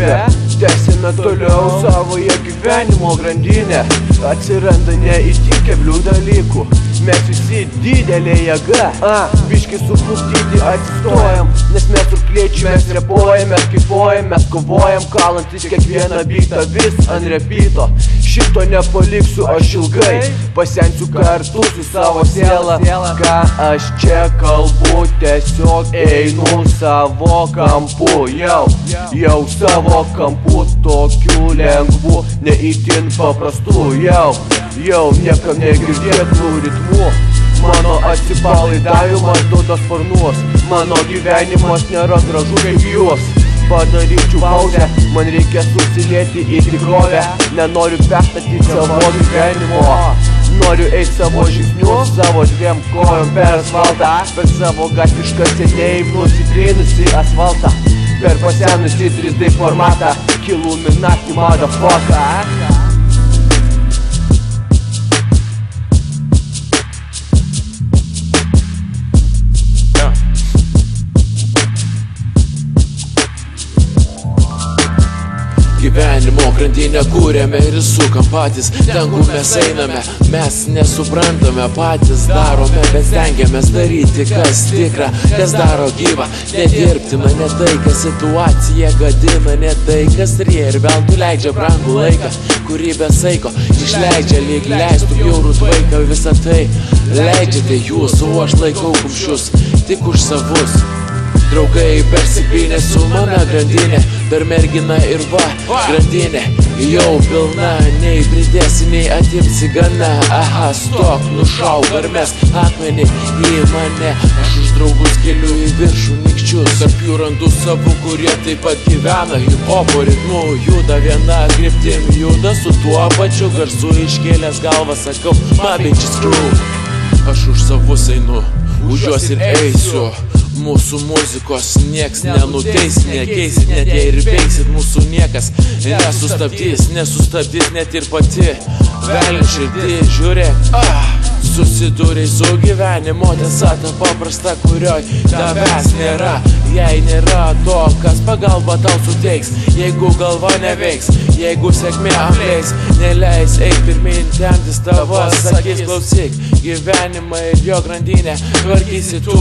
ramybę. Tęsime toliau savoje gyvenimo grandinę. Atsiranda neįtin keblių dalykų. Mes visi didelė jėga, biški suplukdyti atsistojam. Nes mes surkliečiai, mes repuojam, mes kaifuojam, mes kovojam, kalantis kiekvieną bitą vis ant repito. Šito nepaliksiu aš ilgai, pasensiu kartu su savo siela. Ką aš čia kalbu, tiesiog einu savo kampu. Jau savo kampu, tokiu lengvu, neįtin paprastu. Jau niekam negirdėtų ritmų. Mano atsipalaidavimas duoda sparnus. Mano gyvenimas nėra gražu kaip jūs. Padaryčiau pauzę, man reikia susilieti į tikrovę. Nenoriu perstatyti savo gyvenimo. Noriu eiti savo žingsnius, savo dviem kojom per asfaltą. Per savo gatvišką senėjimą nusitrynusi asfaltą. Per pasenusį 3D formatą Illuminati motherfucker. Gyvenimo grandinę kūrėme ir sukam patys. Ten kur mes einame, mes nesuprantame patys. Darome, bet stengiamės daryti kas tikra, kas daro gyvą. Nedirbti mane tai, kas situacija gadina. Ne tai, kas rie ir veltui leidžia brangų laiką, kurį be saiko išleidžia lyg leistų bjaurų tvaiką. Visą tai leidžiate jūs, o aš laikau kumščius tik už savus. Draugai persipynė su mano grandinė, dar mergina ir va, grandinė jau pilna. Nei pridėsi, nei atimsi gana. Aha, stok, nušauk ar mes akmenį į mane. Aš už draugus keliu į viršų nykščius. Tarp jų randu savų, kurie taip pat gyvena hip-hopo ritmu. Juda viena kryptim, juda su tuo pačiu garsu. Iškėlęs galvą sakau, my bitches crew. Aš už savus einu, už juos ir eisiu. Mūsų muzikos nieks nenuteis, nekeisit, net jei ir veiksit. Mūsų niekas nesustabdys, nesustabdys net ir pati velnių širdį. Žiūrėk, susidūrei su gyvenimo tiesa, ta paprasta, kurioj tavęs nėra. Jei nėra to, kas pagalba tau suteiks, jeigu galva neveiks, jeigu sėkmė apleis, neleis eik pirmin, temtis tavo sakys. Klausyk, gyvenimą ir jo grandinę tvarkysi tu.